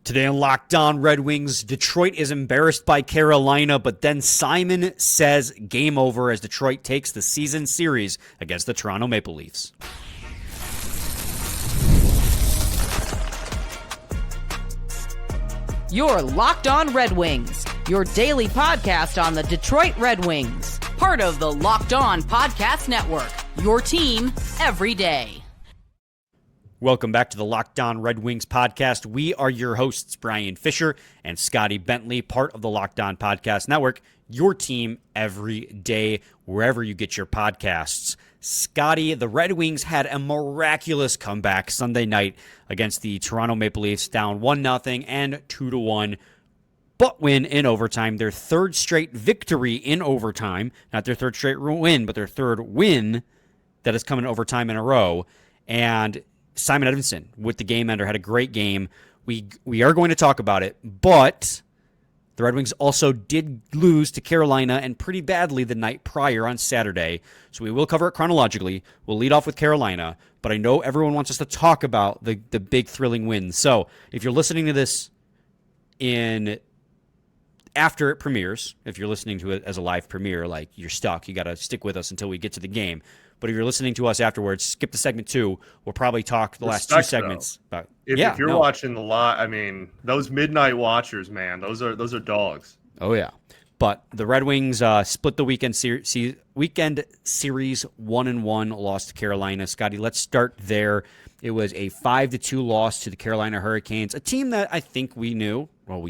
Today on Locked On Red Wings, Detroit is embarrassed by Carolina, but then Simon says game over as Detroit takes the season series against the Toronto Maple Leafs. You're Locked On Red Wings, your daily podcast on the Detroit Red Wings. Part of the Locked On Podcast Network, your team every day. Welcome back to the Locked On Red Wings podcast. We are your hosts, Brian Fisher and Scotty Bentley, part of the Locked On Podcast Network, your team every day, wherever you get your podcasts. Scotty, the Red Wings had a miraculous comeback Sunday night against the Toronto Maple Leafs, down 1-0 and 2-1, but win in overtime. Their third straight victory in overtime, not their third straight win, but their third win that has come in overtime in a row. And Simon Edvinsson with the game ender had a great game. We are going to talk about it, but the Red Wings also did lose to Carolina, and pretty badly, the night prior on Saturday. So we will cover it chronologically. We'll lead off with Carolina, but I know everyone wants us to talk about the big thrilling wins. So if you're listening to this after it premieres, if you're listening to it as a live premiere, like you're stuck, you got to stick with us until we get to the game. But if you're listening to us afterwards, skip to segment 2. We'll probably talk the last 2 segments. But if you're watching the lot, I mean, those midnight watchers, man, those are dogs. Oh yeah. But the Red Wings split the weekend series 1-1, lost to Carolina. Scotty, let's start there. It was a 5-2 loss to the Carolina Hurricanes, a team that I think we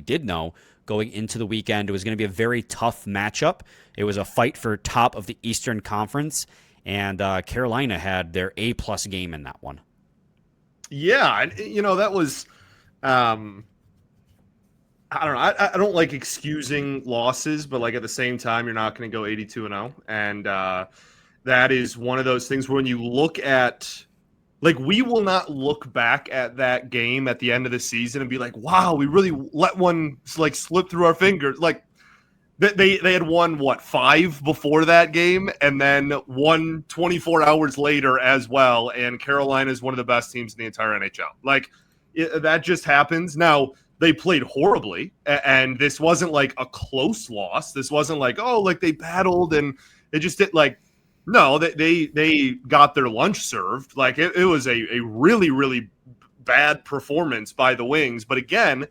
did know going into the weekend. It was going to be a very tough matchup. It was a fight for top of the Eastern Conference. And Carolina had their A-plus game in that one. Yeah, that was, I don't know. I don't like excusing losses, but like at the same time, you're not going to go 82-0. And that is one of those things where when you look at, like, we will not look back at that game at the end of the season and be like, wow, we really let one like slip through our fingers. Like, They had won, 5 before that game, and then won 24 hours later as well, and Carolina is one of the best teams in the entire NHL. Like, that just happens. Now, they played horribly, and this wasn't like a close loss. This wasn't like, they battled, and they just did, like, no, they got their lunch served. Like, it was a really, really bad performance by the Wings. But again,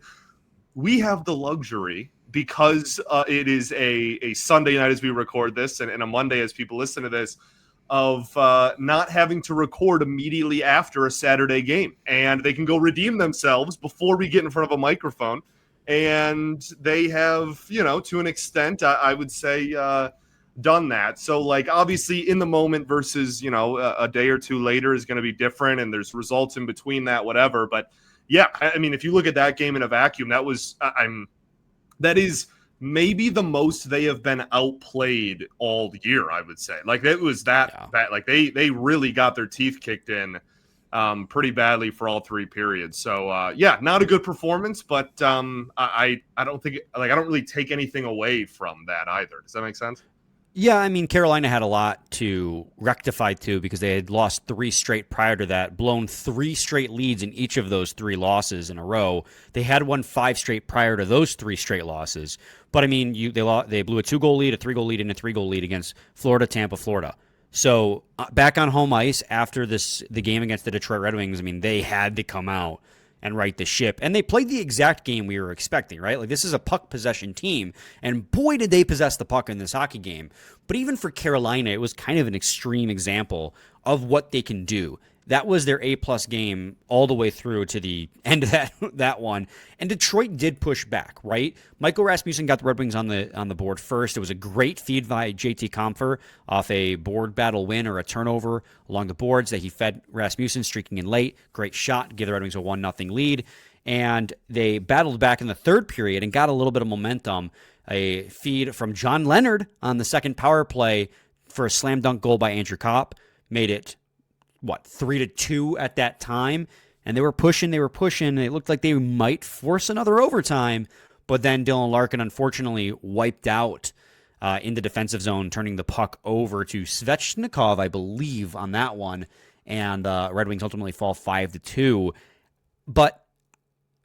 we have the luxury, because it is a Sunday night as we record this and a Monday as people listen to this, of not having to record immediately after a Saturday game. And they can go redeem themselves before we get in front of a microphone. And they have, to an extent, I would say, done that. So, like, obviously in the moment versus, a day or two later is going to be different, and there's results in between that, whatever. But, yeah, I mean, if you look at that game in a vacuum, that is maybe the most they have been outplayed all year, I would say. Like, it was that like they really got their teeth kicked in pretty badly for all 3 periods. So not a good performance, but I don't think I don't really take anything away from that either. Does that make sense? Yeah, I mean, Carolina had a lot to rectify, too, because they had lost 3 straight prior to that, blown 3 straight leads in each of those 3 losses in a row. They had won 5 straight prior to those 3 straight losses. But, I mean, they blew a 2-goal lead, a 3-goal lead, and a 3-goal lead against Tampa, Florida. So, back on home ice after the game against the Detroit Red Wings, I mean, they had to come out and right the ship. And they played the exact game we were expecting, right? Like, this is a puck possession team, and boy, did they possess the puck in this hockey game. But even for Carolina, it was kind of an extreme example of what they can do. That was their A-plus game all the way through to the end of that one. And Detroit did push back, right? Michael Rasmussen got the Red Wings on the board first. It was a great feed by JT Compher off a board battle win or a turnover along the boards that he fed Rasmussen, streaking in late. Great shot, give the Red Wings a 1-0 lead. And they battled back in the third period and got a little bit of momentum. A feed from John Leonard on the second power play for a slam dunk goal by Andrew Kopp made it 3-2 at that time, and they were pushing. It looked like they might force another overtime, but then Dylan Larkin unfortunately wiped out in the defensive zone, turning the puck over to Svechnikov, I believe, on that one, and Red Wings ultimately fall 5-2. But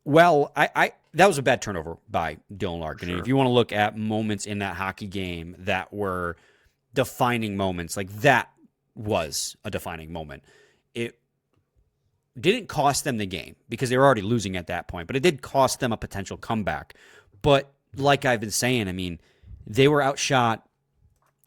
Well, I that was a bad turnover by Dylan Larkin. Sure. And if you want to look at moments in that hockey game that were defining moments, like that was a defining moment. It didn't cost them the game because they were already losing at that point, but it did cost them a potential comeback. But like I've been saying, I mean, they were outshot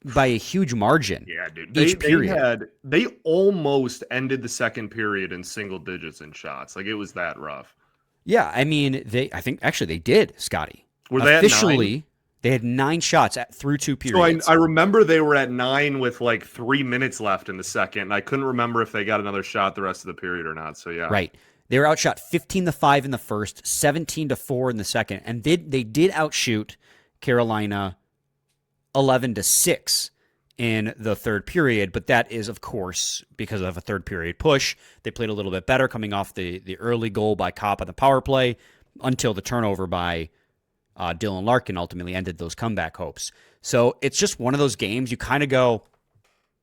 by a huge margin. Yeah, dude. Each period. They almost ended the second period in single digits in shots. Like, it was that rough. Yeah, I mean, I think actually they did, Scotty. Were they officially? At 9? They had 9 shots through 2 periods. So I remember they were at 9 with like 3 minutes left in the second. And I couldn't remember if they got another shot the rest of the period or not. So yeah, right. They were outshot 15-5 in the first, 17-4 in the second, and they did outshoot Carolina 11-6 in the third period. But that is, of course, because of a third period push. They played a little bit better coming off the early goal by Kopp on the power play until the turnover by Dylan Larkin ultimately ended those comeback hopes. So it's just one of those games you kind of go,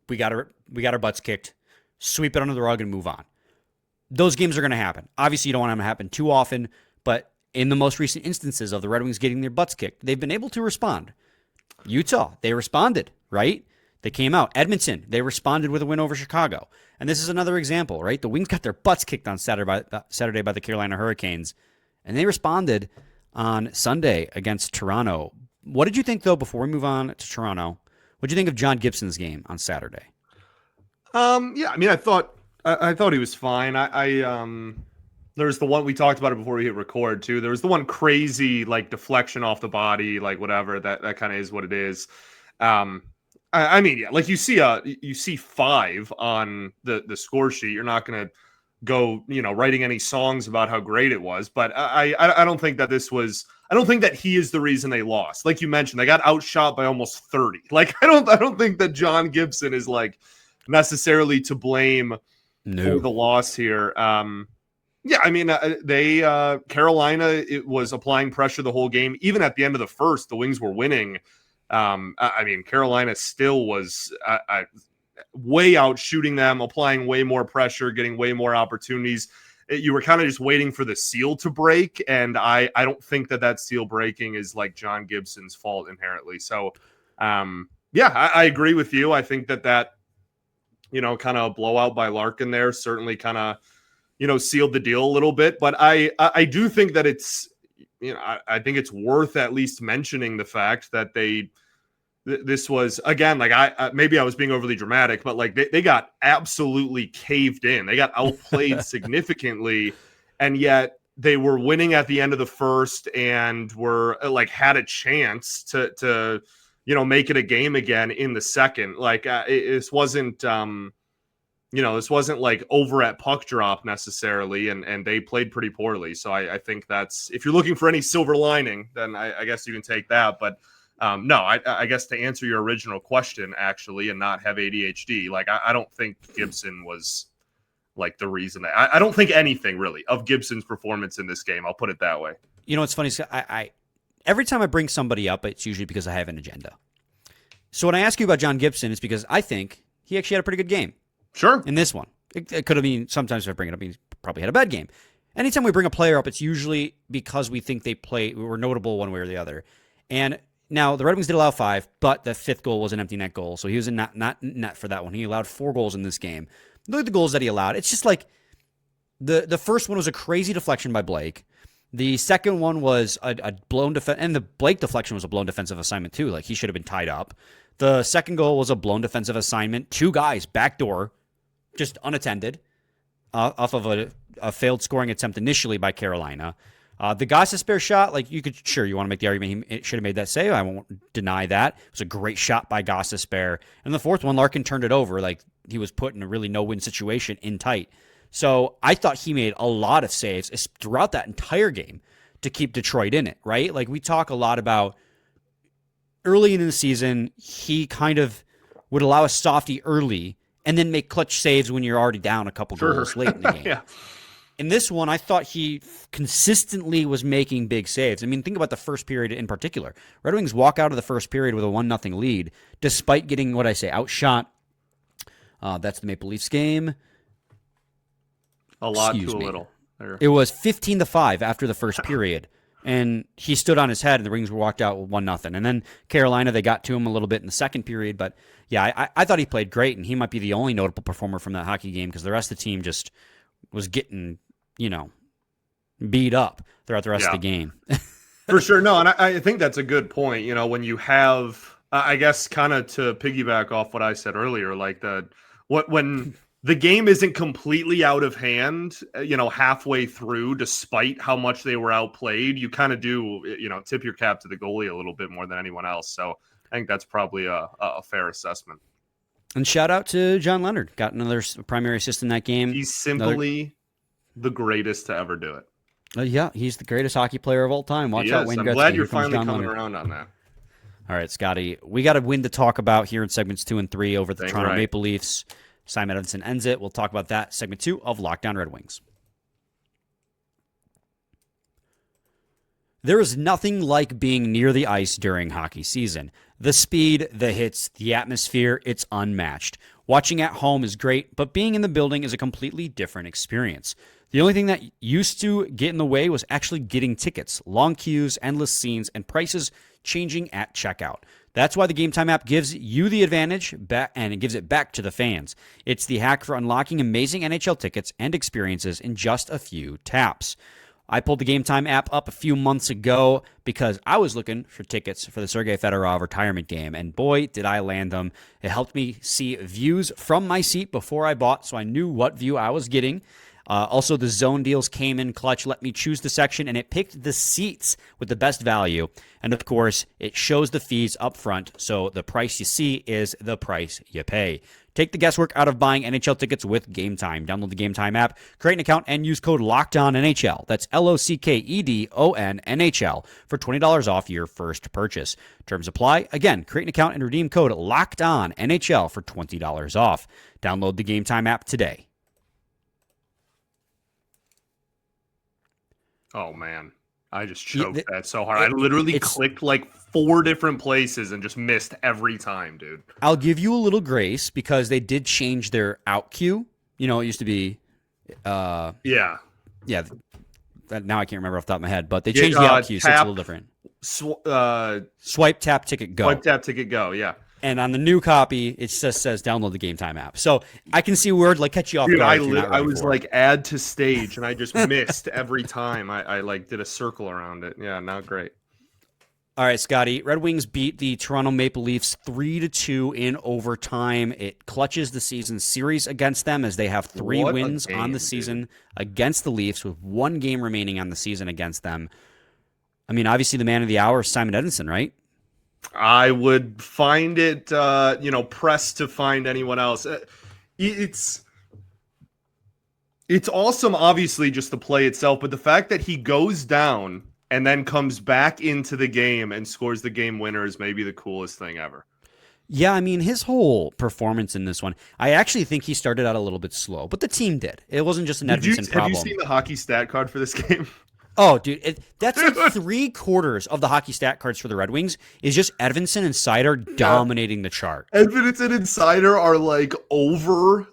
we got our butts kicked, sweep it under the rug and move on. Those games are going to happen. Obviously, you don't want them to happen too often, but in the most recent instances of the Red Wings getting their butts kicked, they've been able to respond. Utah, they responded, right? They came out. Edvinsson, they responded with a win over Chicago. And this is another example, right? The Wings got their butts kicked on Saturday by the Carolina Hurricanes, and they responded on Sunday against Toronto. What did you think, though, before we move on to Toronto? What did you think of John Gibson's game on Saturday? Yeah, I mean, I thought he was fine. There's the one we talked about it before we hit record too. There was the one crazy like deflection off the body, like whatever that kind of is what it is. I mean, yeah, like you see 5 on the score sheet. You're not gonna go, writing any songs about how great it was. But I don't think that this was. I don't think that he is the reason they lost. Like you mentioned, they got outshot by almost 30. Like I don't think that John Gibson is like necessarily to blame for the loss here. Yeah, I mean, Carolina, it was applying pressure the whole game. Even at the end of the first, the Wings were winning. I mean, Carolina still was way out shooting them, applying way more pressure, getting way more opportunities. You were kind of just waiting for the seal to break, and I don't think that seal breaking is like John Gibson's fault inherently. So, yeah, I agree with you. I think that kind of blowout by Larkin there certainly kind of, sealed the deal a little bit. But I do think that it's, I think it's worth at least mentioning the fact that this was, again, like maybe I was being overly dramatic, but like they got absolutely caved in. They got outplayed significantly, and yet they were winning at the end of the first and were like had a chance to make it a game again in the second. Like this wasn't, this wasn't like over at puck drop necessarily, and they played pretty poorly. So I think that's, if you're looking for any silver lining, then I guess you can take that. But no, I guess to answer your original question, actually, and not have ADHD, like I don't think Gibson was like the reason. I don't think anything really of Gibson's performance in this game. I'll put it that way. It's funny. I every time I bring somebody up, it's usually because I have an agenda. So when I ask you about John Gibson, it's because I think he actually had a pretty good game. Sure. In this one. It could have been, sometimes if I bring it up, he probably had a bad game. Anytime we bring a player up, it's usually because we think we were notable one way or the other. And now the Red Wings did allow 5, but the 5th goal was an empty net goal. So he was not net for that one. He allowed 4 goals in this game. Look at the goals that he allowed. It's just like the first one was a crazy deflection by Blake. The second one was a blown defense, and the Blake deflection was a blown defensive assignment too. Like he should have been tied up. The second goal was a blown defensive assignment. 2 guys, backdoor, just unattended, off of a failed scoring attempt initially by Carolina. The Gostisbehere shot, like you want to make the argument he should have made that save. I won't deny that. It was a great shot by Gostisbehere. And the fourth one, Larkin turned it over. Like he was put in a really no-win situation in tight. So I thought he made a lot of saves throughout that entire game to keep Detroit in it, right? Like we talk a lot about early in the season, he kind of would allow a softie early and then make clutch saves when you're already down a couple goals late in the game. Yeah. In this one, I thought he consistently was making big saves. I mean, think about the first period in particular. Red Wings walk out of the first period with a 1-0 lead, despite getting, outshot. That's the Maple Leafs game. A lot Excuse to a me. little. It was 15-5 after the first period. And he stood on his head, and the Wings were walked out with 1-0. And then Carolina, they got to him a little bit in the second period. But, yeah, I thought he played great, and he might be the only notable performer from that hockey game because the rest of the team just was getting, beat up throughout the rest of the game. For sure. No, and I think that's a good point. When you have, I guess, kind of to piggyback off what I said earlier, like when the game isn't completely out of hand, halfway through, despite how much they were outplayed, you kind of do, tip your cap to the goalie a little bit more than anyone else. So I think that's probably a fair assessment. And shout out to John Leonard. Got another primary assist in that game. He's simply the greatest to ever do it. Yeah, he's the greatest hockey player of all time. Watch out, Wayne Gretzky. I'm glad you're finally coming around on that. All right, Scotty. We got a win to talk about here in segments 2 and 3 over the Toronto Maple Leafs. Simon Edvinsson ends it. We'll talk about that. Segment 2 of Lockdown Red Wings. There is nothing like being near the ice during hockey season. The speed, the hits, the atmosphere, it's unmatched. Watching at home is great, but being in the building is a completely different experience. The only thing that used to get in the way was actually getting tickets, long queues, endless scenes, and prices changing at checkout. That's why the Game Time app gives you the advantage and it gives it back to the fans. It's the hack for unlocking amazing NHL tickets and experiences in just a few taps. I pulled the Game Time app up a few months ago because I was looking for tickets for the Sergei Fedorov retirement game, and boy, did I land them. It helped me see views from my seat before I bought, so I knew what view I was getting. Also, the zone deals came in clutch, let me choose the section, and it picked the seats with the best value. And of course, it shows the fees up front, so the price you see is the price you pay. Take the guesswork out of buying NHL tickets with Game Time. Download the Game Time app, create an account, and use code LOCKEDONNHL. That's LOCKEDON NHL for $20 off your first purchase. Terms apply. Again, create an account and redeem code LOCKEDONNHL for $20 off. Download the Game Time app today. Oh, man. I just choked that so hard. I literally clicked like 4 different places and just missed every time, dude. I'll give you a little grace because they did change their out cue. It used to be... Yeah, now I can't remember off the top of my head, but they changed the out cue, so it's a little different. Swipe, tap, ticket, go. Swipe, tap, ticket, go, yeah. And on the new copy, it just says download the Game Time app. So I can see word catch you off guard. I was add to stage, and I just missed every time. I did a circle around it. Yeah, not great. All right, Scotty. Red Wings beat the Toronto Maple Leafs 3-2 in overtime. It clutches the season series against them as they have 3 wins on the season against the Leafs with 1 game remaining on the season against them. I mean, obviously the man of the hour is Simon Edvinsson, right? I would find it, pressed to find anyone else. It's awesome, obviously, just the play itself, but the fact that he goes down and then comes back into the game and scores the game winner is maybe the coolest thing ever. Yeah, I mean, his whole performance in this one, I actually think he started out a little bit slow, but the team did. It wasn't just an Edvinsson problem. Have you seen the hockey stat card for this game? Oh, dude, that's like 3/4 of the hockey stat cards for the Red Wings is just Edvinsson and Seider dominating the chart. Edvinsson and Seider are over.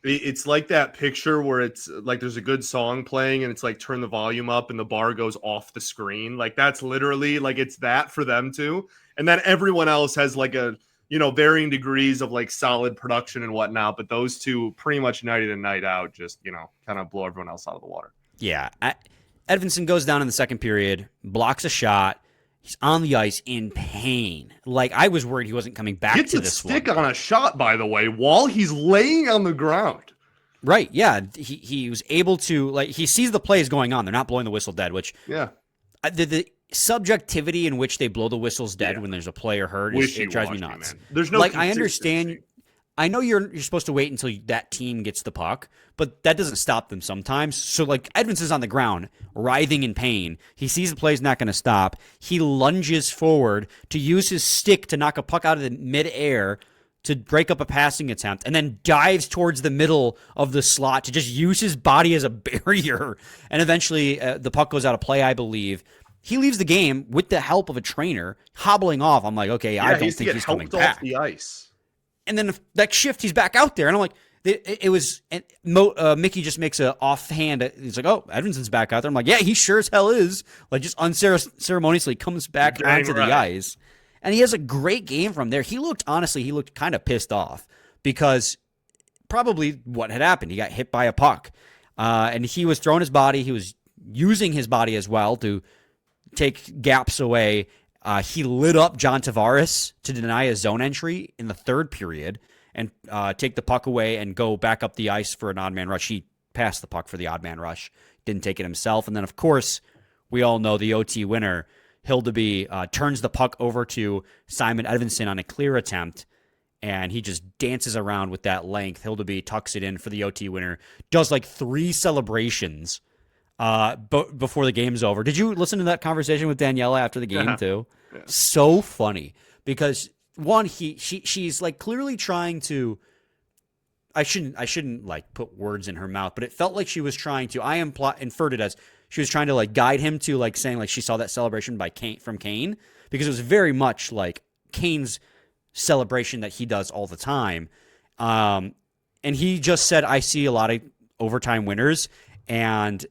It's like that picture where it's like there's a good song playing and it's turn the volume up and the bar goes off the screen. That's literally it's that for them too. And then everyone else has varying degrees of solid production and whatnot, but those two pretty much night in and night out just, kind of blow everyone else out of the water. Yeah. Edvinsson goes down in the second period, blocks a shot. He's on the ice in pain. I was worried he wasn't coming back to this one. Gets a stick on a shot, by the way, while he's laying on the ground. Right, yeah. He was able to, he sees the plays going on. They're not blowing the whistle dead, which... Yeah. The subjectivity in which they blow the whistles dead when there's a player hurt, it drives me nuts. There's no I understand. I know you're supposed to wait until that team gets the puck, but that doesn't stop them sometimes. So Edvinsson's on the ground, writhing in pain. He sees the play's not going to stop. He lunges forward to use his stick to knock a puck out of the midair to break up a passing attempt, and then dives towards the middle of the slot to just use his body as a barrier. And eventually the puck goes out of play, I believe. He leaves the game with the help of a trainer, hobbling off. I'm like, okay, I don't think he's coming back. Off the ice. And then that shift, he's back out there. And I'm like, It was Mickey just makes a offhand. He's like, "Oh, Edvinsson's back out there." I'm like, "Yeah, he sure as hell is." Like, just unceremoniously comes back onto the ice, and he has a great game from there. He looked kind of pissed off because probably what had happened. He got hit by a puck, and he was throwing his body. He was using his body as well to take gaps away. He lit up John Tavares to deny a zone entry in the third period and take the puck away and go back up the ice for an odd man rush. He passed the puck for the odd man rush, didn't take it himself. And then, of course, we all know the OT winner, Hildeby, turns the puck over to Simon Edvinsson on a clear attempt, and he just dances around with that length. Hildeby tucks it in for the OT winner, does like 3 celebrations before the game's over. Did you listen to that conversation with Daniela after the game too? Yeah. So funny because one, she's like clearly trying to. I shouldn't like put words in her mouth, but it felt like she was trying to. I inferred it as she was trying to like guide him to like saying like she saw that celebration from Kane because it was very much like Kane's celebration that he does all the time, and he just said, "I see a lot of overtime winners," and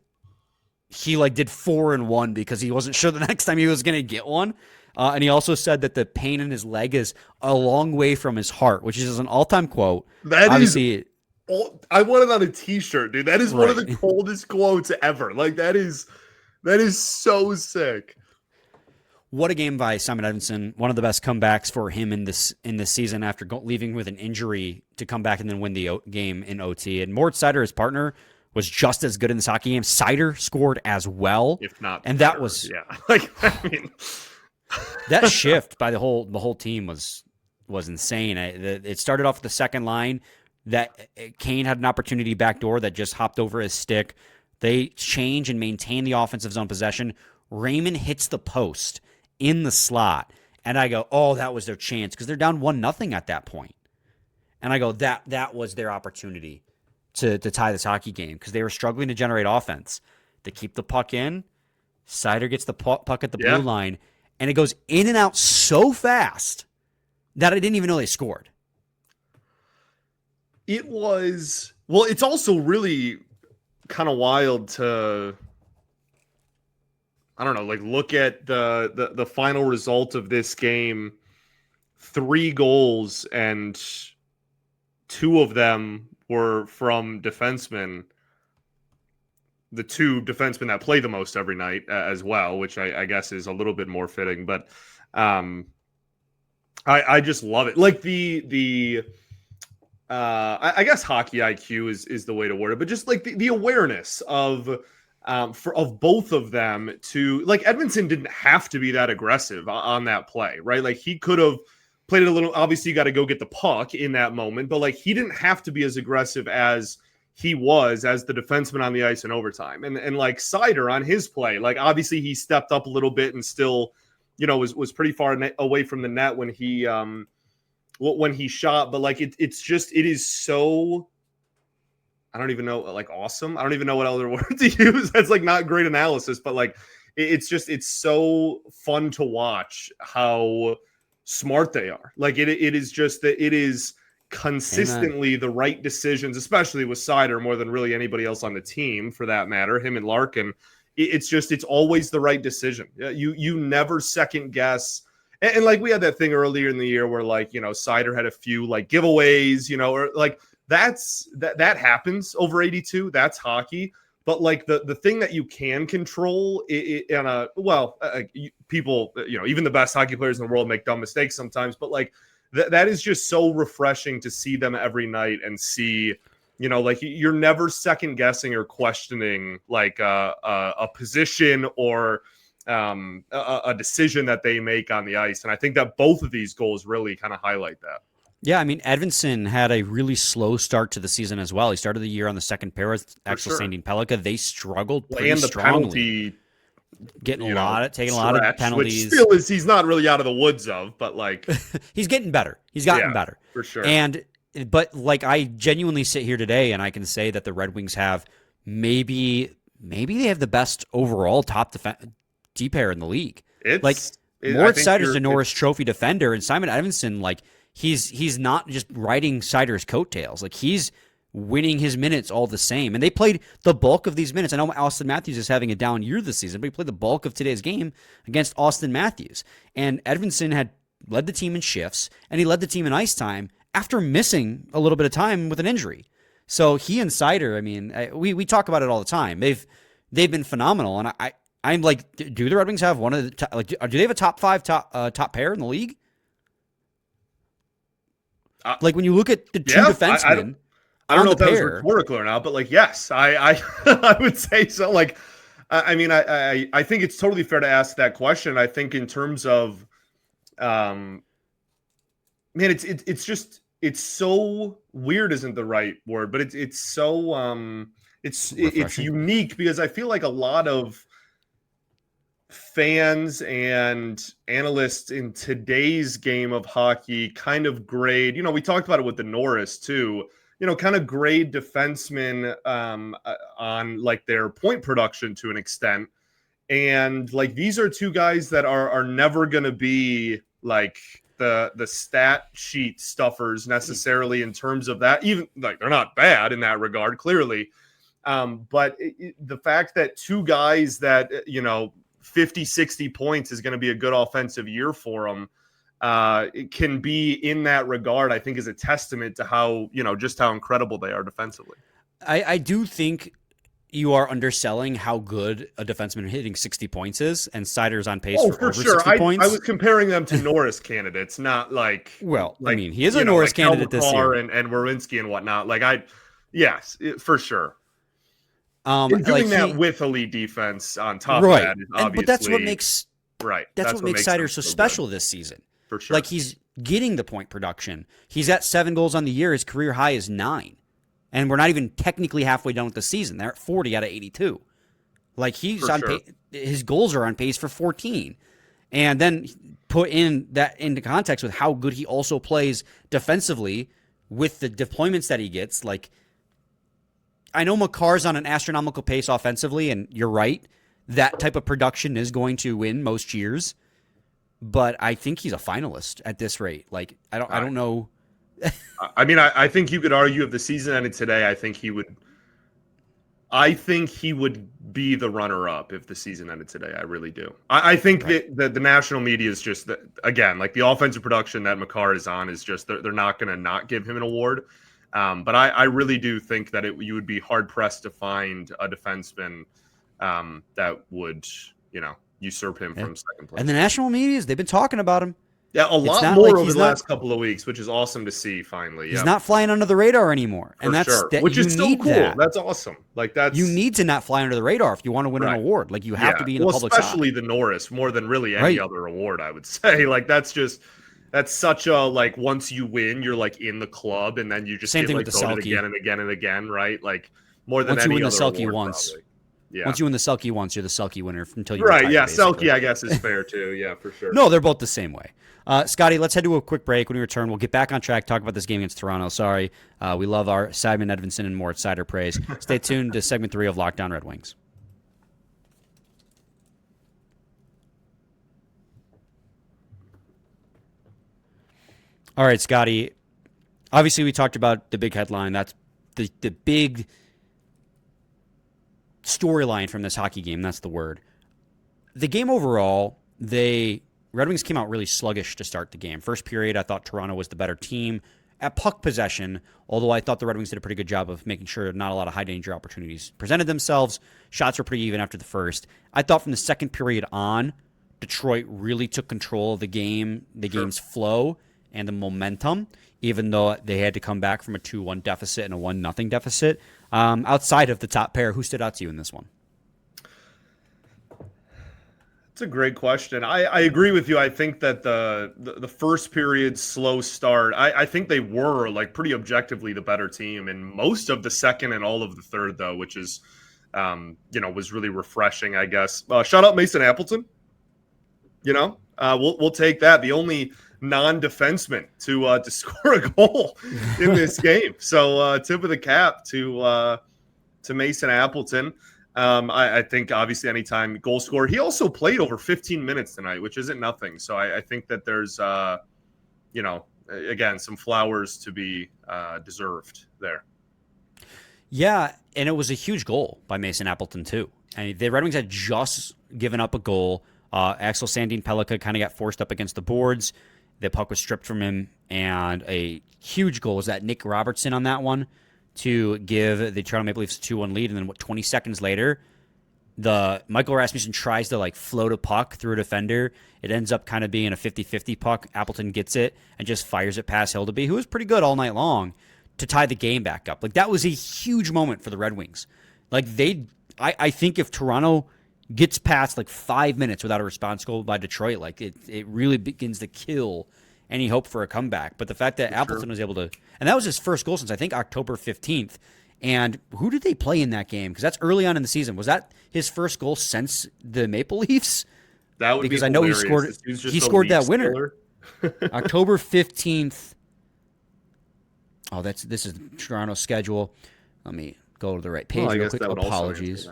he like did 4-1 because he wasn't sure the next time he was going to get one. And he also said that the pain in his leg is a long way from his heart, which is an all-time quote. That obviously, I want it on a t-shirt, dude. That is one of the coldest quotes ever. Like that is so sick. What a game by Simon Edvinsson. One of the best comebacks for him in this season after leaving with an injury to come back and then win the game in OT. And Moritz Seider, his partner, was just as good in this hockey game. Seider scored as well, if not, and better. That was like I mean, that shift by the whole team was insane. It started off with the second line that Kane had an opportunity backdoor that just hopped over his stick. They change and maintain the offensive zone possession. Raymond hits the post in the slot, and I go, "Oh, that was their chance," because they're down 1-0 at that point. And I go, that was their opportunity to tie this hockey game because they were struggling to generate offense. They keep the puck in. Seider gets the puck at the blue line, and it goes in and out so fast that I didn't even know they scored. It was it's also really kind of wild to, I don't know, like look at the final result of this game. 3 goals, and 2 of them were from defensemen. The 2 defensemen that play the most every night as well, which I guess is a little bit more fitting. But I just love it. Like I guess hockey IQ is the way to word it, but just like the awareness of both of them to, like, Edvinsson didn't have to be that aggressive on that play, right? Like he could have played it a little, obviously you got to go get the puck in that moment, but like he didn't have to be as aggressive as he was as the defenseman on the ice in overtime. And like Seider on his play, like obviously he stepped up a little bit and still, was pretty far away from the net when he shot, but like it is so, I don't even know, like awesome. I don't even know what other word to use. That's like not great analysis, but like it's so fun to watch how smart they are. Like it is just that it is consistently the right decisions, especially with Seider more than really anybody else on the team for that matter, him and Larkin. It's always the right decision. You never second guess. And like we had that thing earlier in the year where like, Seider had a few like giveaways, or like that happens over 82. That's hockey. But like the thing that you can control people, even the best hockey players in the world make dumb mistakes sometimes. But like that is just so refreshing to see them every night and see, like you're never second guessing or questioning like a position or a decision that they make on the ice. And I think that both of these goals really kind of highlight that. Yeah, I mean, Edvinsson had a really slow start to the season as well. He started the year on the second pair with Axel Sandin Pellikka. They struggled pretty strongly. Taking a lot of penalties. Which still is, he's not really out of the woods of, but like he's getting better. He's gotten better for sure. But like I genuinely sit here today and I can say that the Red Wings have maybe they have the best overall top D pair in the league. Moritz Seider's a Norris Trophy defender, and Simon Edvinsson, like he's not just riding Seider's coattails. Like he's winning his minutes all the same. And they played the bulk of these minutes. I know Austin Matthews is having a down year this season, but he played the bulk of today's game against Austin Matthews. And Edvinsson had led the team in shifts, and he led the team in ice time after missing a little bit of time with an injury. So he and Seider, I mean, we talk about it all the time. They've been phenomenal, and I'm like, do the Red Wings have one of the like? Do they have a top 5 top pair in the league? Like when you look at the two defensemen, I don't know if that was rhetorical or not, but like, yes, I I would say so. Like, I mean, I think it's totally fair to ask that question. I think in terms of, man, it's just. It's so weird isn't the right word, but it's so it's unique because I feel like a lot of fans and analysts in today's game of hockey kind of grade, we talked about it with the Norris too, kind of grade defensemen on like their point production to an extent. And like, these are two guys that are never going to be like the stat sheet stuffers necessarily in terms of that. Even like, they're not bad in that regard, clearly. But the fact that two guys that, 50, 60 points is going to be a good offensive year for them, it can be in that regard, I think is a testament to how, just how incredible they are defensively. I do think you are underselling how good a defenseman hitting 60 points is, and Seider's on pace for over 60 points. I was comparing them to Norris candidates, not like... Well, I mean, he is a Norris candidate this year. And Werenski and whatnot. Yes, for sure. And doing that with elite defense on top of that is obviously... But that's what makes... Right. That's what makes Seider so special this season. For sure. Like, he's getting the point production. He's at 7 goals on the year. His career high is 9. And we're not even technically halfway done with the season. They're at 40 out of 82. Like, he's on pace. His goals are on pace for 14. And then put in that into context with how good he also plays defensively with the deployments that he gets. Like, I know Makar's on an astronomical pace offensively, and you're right. That type of production is going to win most years. But I think he's a finalist at this rate. Like, I don't know. I mean, I think you could argue if the season ended today, I think he would be the runner-up if the season ended today. I really do. I think that the national media is just, again, like the offensive production that Makar is on is just, they're not going to not give him an award. But I really do think that you would be hard-pressed to find a defenseman that would, usurp him from second place. And the national media, they've been talking about him. Yeah, a lot more over the last couple of weeks, which is awesome to see finally. He's not flying under the radar anymore. And which is so cool. That's awesome. Like, you need to not fly under the radar if you want to win an award. Like, you have to be in the public eye. Especially the Norris, more than really any other award, I would say. Like, that's such a, like, once you win, you're like in the club, and then you just get like voted again and again and again, right? Like, more than any other award, once. Yeah. Once you win the Selke once, you're the Selke winner until you retire. Right, yeah, basically. Selke, I guess, is fair too. Yeah, for sure. No, they're both the same way. Scotty, let's head to a quick break. When we return, we'll get back on track, talk about this game against Toronto. Sorry. We love our Simon Edvinsson and more Seider praise. Stay tuned to segment 3 of Lockdown Red Wings. All right, Scotty. Obviously, we talked about the big headline. That's the big storyline from this hockey game. That's the word. The game overall, Red Wings came out really sluggish to start the game. First period, I thought Toronto was the better team at puck possession, although I thought the Red Wings did a pretty good job of making sure not a lot of high-danger opportunities presented themselves. Shots were pretty even after the first. I thought from the second period on, Detroit really took control of the game, game's flow, and the momentum, even though they had to come back from a 2-1 deficit and a 1-0 deficit. Outside of the top pair, who stood out to you in this one? It's a great question. I agree with you. I think that the first period slow start, I think they were like pretty objectively the better team in most of the second and all of the third, though, which is, was really refreshing, I guess. Shout out Mason Appleton. We'll take that. The only non-defenseman to score a goal in this game. So tip of the cap to Mason Appleton. I think obviously anytime goal scorer. He also played over 15 minutes tonight, which isn't nothing. So I think that there's, again, some flowers to be deserved there. Yeah, and it was a huge goal by Mason Appleton too. And the Red Wings had just given up a goal. Axel Sandin Pellikka kind of got forced up against the boards. The puck was stripped from him, and a huge goal was that Nick Robertson on that one to give the Toronto Maple Leafs a 2-1 lead. And then 20 seconds later, the Michael Rasmussen tries to float a puck through a defender. It ends up kind of being a 50-50 puck. Appleton gets it and just fires it past Hildeby, who was pretty good all night long, to tie the game back up. That was a huge moment for the Red Wings. I think if Toronto gets past 5 minutes without a response goal by Detroit, it really begins to kill any hope for a comeback. But the fact that Appleton was able to, and that was his first goal since I think October 15th. And who did they play in that game? Because that's early on in the season. Was that his first goal since the Maple Leafs? That would because be I know hilarious. he scored that winner. October 15th. Oh, this is Toronto's schedule. Let me go to the right page real quick. Apologies.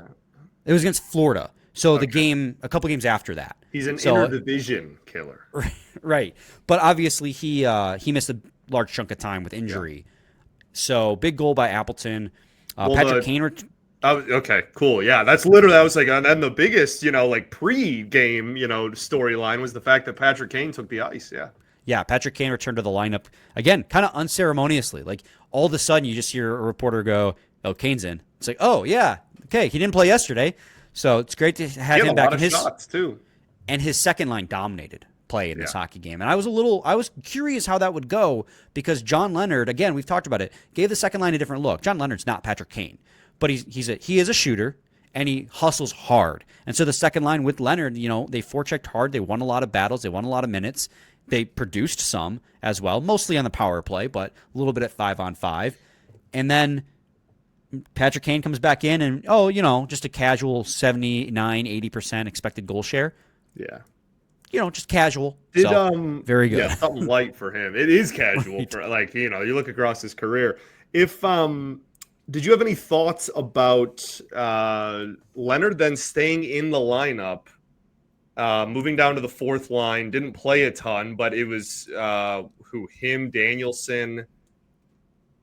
It was against Florida. So the game, a couple games after that. He's an interdivision killer. Right. But obviously he missed a large chunk of time with injury. Yeah. So big goal by Appleton. Patrick Kane. Okay, cool. Yeah, that's literally, that was and then the biggest, pre-game, storyline was the fact that Patrick Kane took the ice. Yeah. Yeah, Patrick Kane returned to the lineup again, kind of unceremoniously. All of a sudden, you just hear a reporter go, "Oh, Kane's in." It's oh yeah, okay, he didn't play yesterday, so it's great to have him back. In his shots too, and his second line dominated play in this hockey game. And I was curious how that would go because John Leonard, again, we've talked about it, gave the second line a different look. John Leonard's not Patrick Kane, but he is a shooter and he hustles hard. And so the second line with Leonard, they forechecked hard. They won a lot of battles. They won a lot of minutes. They produced some as well, mostly on the power play, but a little bit at 5-on-5. And then Patrick Kane comes back in and, just a casual 79, 80% expected goal share. Yeah. Just casual. Very good. Yeah, something light for him. It is casual right. For you look across his career. If did you have any thoughts about Leonard then staying in the lineup, moving down to the fourth line? Didn't play a ton, but it was him, Danielson.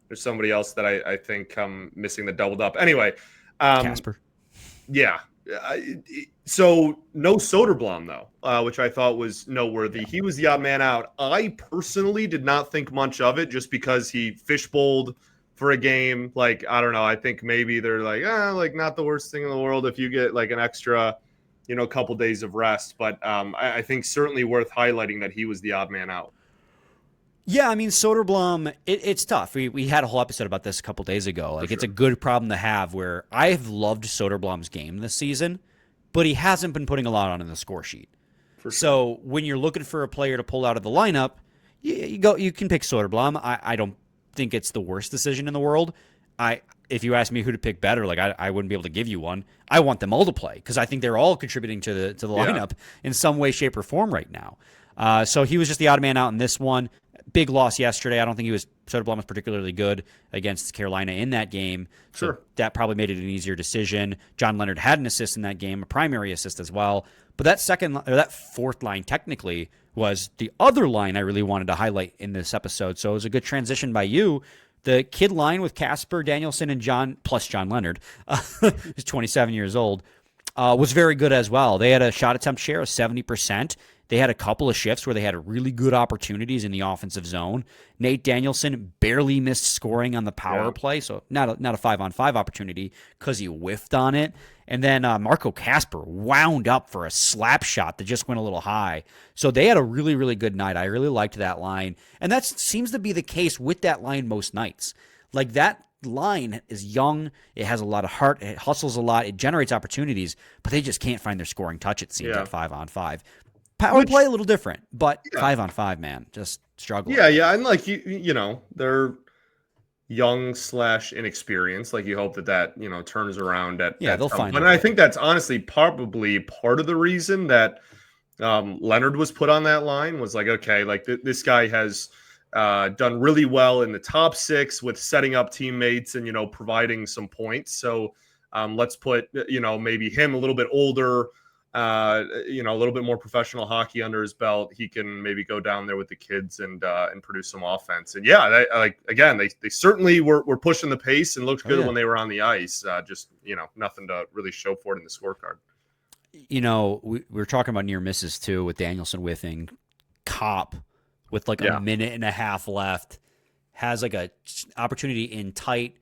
There's somebody else that I think missing the doubled up. Anyway, Casper. Yeah. So no Soderblom though, which I thought was noteworthy. He was the odd man out. I personally did not think much of it just because he fishbowled for a game. I don't know. I think maybe they're not the worst thing in the world if you get an extra, couple days of rest. But I think certainly worth highlighting that he was the odd man out. Yeah, I mean, Soderblom, it's tough. We had a whole episode about this a couple days ago. It's a good problem to have where I have loved Soderblom's game this season, but he hasn't been putting a lot on in the score sheet. So when you're looking for a player to pull out of the lineup, you can pick Soderblom. I don't think it's the worst decision in the world. If you ask me who to pick better, I wouldn't be able to give you one. I want them all to play because I think they're all contributing to the lineup in some way, shape, or form right now. So he was just the odd man out in this one. Big loss yesterday. I don't think Soderblom was particularly good against Carolina in that game. So that probably made it an easier decision. John Leonard had an assist in that game, a primary assist as well. But that fourth line technically was the other line I really wanted to highlight in this episode. So it was a good transition by you. The kid line with Casper, Danielson, and John Leonard, who's 27 years old, was very good as well. They had a shot attempt share of 70%. They had a couple of shifts where they had really good opportunities in the offensive zone. Nate Danielson barely missed scoring on the power play, so not a 5-on-5 opportunity because he whiffed on it. And then Marco Casper wound up for a slap shot that just went a little high. So they had a really, really good night. I really liked that line. And that seems to be the case with that line most nights. That line is young. It has a lot of heart. It hustles a lot. It generates opportunities, but they just can't find their scoring touch, it seems, at 5-on-5. Power play a little different, but 5-on-5, man, just struggling. Yeah, and they're young / inexperienced. You hope that turns around at they'll find. And I think that's honestly probably part of the reason that Leonard was put on that line was this guy has done really well in the top six with setting up teammates and providing some points. So let's put maybe him a little bit older. a little bit more professional hockey under his belt, he can maybe go down there with the kids and produce some offense. And yeah, they certainly were pushing the pace and looked good when they were on the ice. Just nothing to really show for it in the scorecard. We were talking about near misses too with Danielson whiffing. Cop with like a minute and a half left has like a opportunity in tight.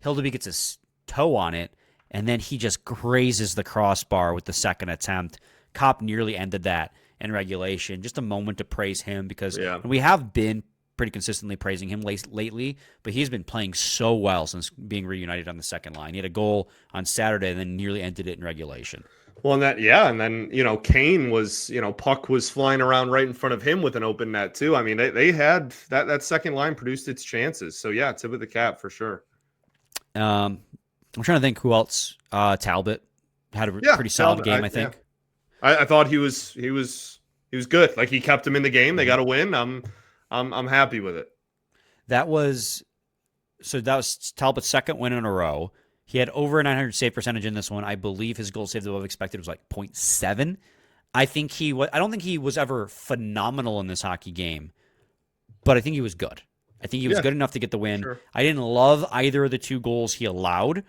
Hildeby gets his toe on it, and then he just grazes the crossbar with the second attempt. Cop nearly ended that in regulation. Just a moment to praise him because we have been pretty consistently praising him lately, but he's been playing so well since being reunited on the second line. He had a goal on Saturday and then nearly ended it in regulation. Well, and then Kane was, puck was flying around right in front of him with an open net too. I mean, they had that second line produced its chances. So yeah, tip of the cap for sure. I'm trying to think who else. Talbot had a pretty solid game, I think. I thought he was good. Like he kept him in the game. They got a win. I'm happy with it. That was Talbot's second win in a row. He had over a 900 save percentage in this one. I believe his goal saved above expected was like 0.7. I don't think he was ever phenomenal in this hockey game, but I think he was good. I think he was good enough to get the win. Sure. I didn't love either of the two goals he allowed,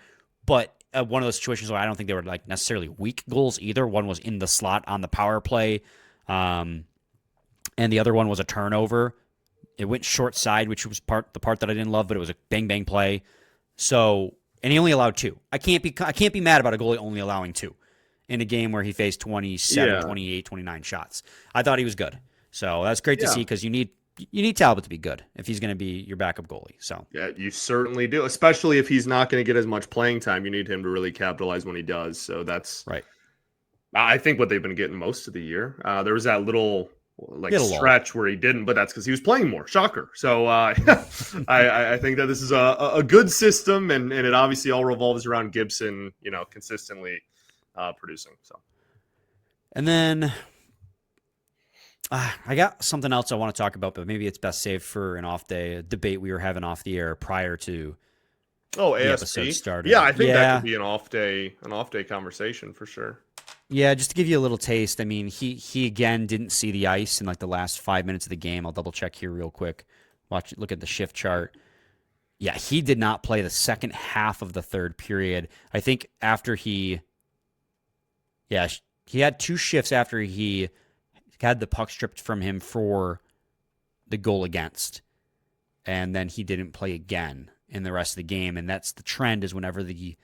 but one of those situations where I don't think they were like necessarily weak goals either. One was in the slot on the power play, and the other one was a turnover. It went short side, which was the part that I didn't love, but it was a bang bang play. So. And he only allowed 2. I can't be mad about a goalie only allowing 2 in a game where he faced 27, 28, 29 shots. I thought he was good. So that's great to see because you need Talbot to be good if he's going to be your backup goalie. So yeah, you certainly do, especially if he's not going to get as much playing time. You need him to really capitalize when he does. So that's right. I think what they've been getting most of the year. There was that little stretch where he didn't, but that's because he was playing more. Shocker. So I think that this is a good system, and it obviously all revolves around Gibson, consistently producing. So, and then I got something else I want to talk about, but maybe it's best saved for an off day. A debate we were having off the air prior to the episode starting. Yeah, I think that could be an off day conversation for sure. Yeah, just to give you a little taste, I mean, he again didn't see the ice in like the last 5 minutes of the game. I'll double check here real quick. Look at the shift chart. Yeah, he did not play the second half of the third period. I think after he had 2 shifts after he had the puck stripped from him for the goal against. And then he didn't play again in the rest of the game. And that's the trend, is whenever the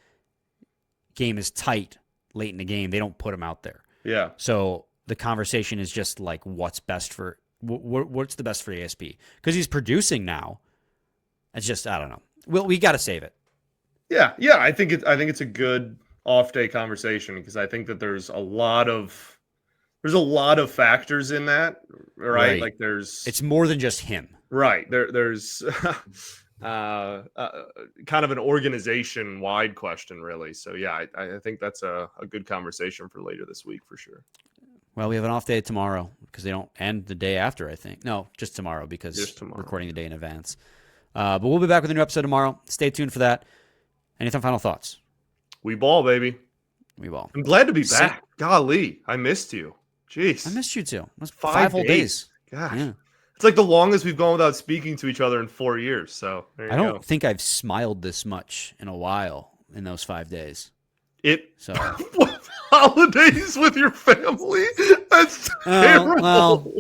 game is tight late in the game, they don't put him out there. Yeah. So the conversation is just like, what's the best for ASP? Because he's producing now. It's just, I don't know. Well, we got to save it. Yeah. I think it's a good off day conversation because I think that there's a lot of factors in that, right? Like it's more than just him. Right. There's kind of an organization-wide question, really. So, yeah, I think that's a good conversation for later this week for sure. Well, we have an off day tomorrow because they don't end the day after, I think. No, just tomorrow because we're recording the day in advance. But we'll be back with a new episode tomorrow. Stay tuned for that. Any final thoughts? We ball, baby. We ball. I'm glad to be back. Golly, I missed you. Jeez. I missed you too. It was 5 whole days. Gosh. Yeah. It's like the longest we've gone without speaking to each other in 4 years. So I don't think I've smiled this much in a while in those 5 days. Holidays with your family? That's terrible. Well,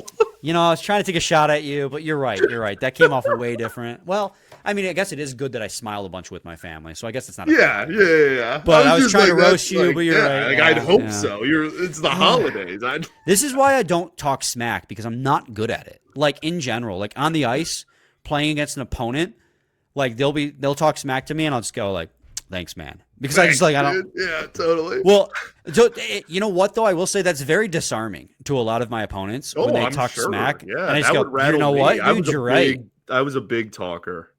I was trying to take a shot at you, but you're right. That came off way different. Well, I mean, I guess it is good that I smiled a bunch with my family, so I guess it's not. Yeah. But I was trying to roast you, but you're right. I'd hope so. It's the holidays. This is why I don't talk smack, because I'm not good at it. Like in general, like on the ice, playing against an opponent, like they'll talk smack to me, and I'll just go like, "Thanks, man," because I don't. Yeah, totally. Well, so, you know what though? I will say that's very disarming to a lot of my opponents when they talk smack. Yeah, and I just go, "You know what, dude? You're right." I was a big talker.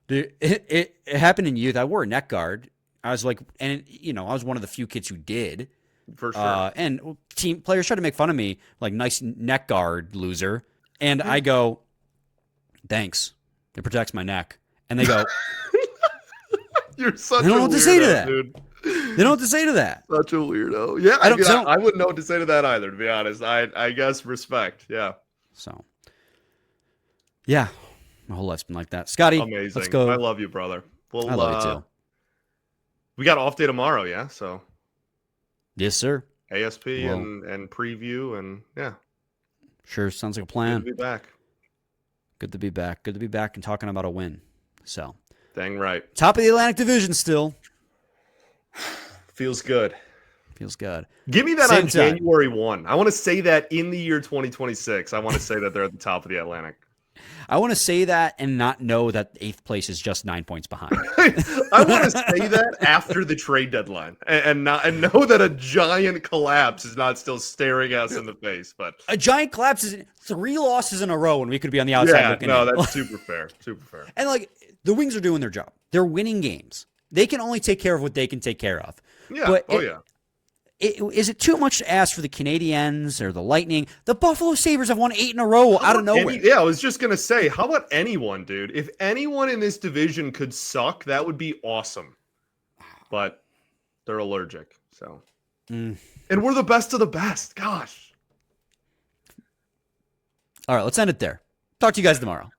Dude, it happened in youth. I wore a neck guard. I was like, and I was one of the few kids who did. For sure. And team players tried to make fun of me, like, nice neck guard, loser. And I go, "Thanks. It protects my neck." And they go, "You're such." I don't know what to say to that, dude. They don't know what to say to that. Such a weirdo. Yeah, I wouldn't know what to say to that either, to be honest. I guess respect. Yeah. So, yeah, my whole life's been like that. Scotty, amazing. Let's go. I love you, brother. Well, I love you too. We got off day tomorrow, yeah. So, yes, sir. ASP and preview and yeah. Sure, sounds like a plan. Good to be back. Good to be back. Good to be back and talking about a win. So, dang right. Top of the Atlantic Division still. Feels good. Feels good. Give me that Same on time. January 1. I want to say that in the year 2026. I want to say that they're at the top of the Atlantic. I want to say that and not know that 8th place is just 9 points behind. I want to say that after the trade deadline and know that a giant collapse is not still staring us in the face. But a giant collapse is 3 losses in a row and we could be on the outside looking in. That's super fair. Super fair. And like the Wings are doing their job. They're winning games. They can only take care of what they can take care of. Yeah. But yeah. Is it too much to ask for the Canadiens or the Lightning? The Buffalo Sabres have won 8 in a row out of nowhere. I was just going to say, how about anyone, dude? If anyone in this division could suck, that would be awesome. But they're allergic, so. And we're the best of the best. Gosh. All right, let's end it there. Talk to you guys tomorrow.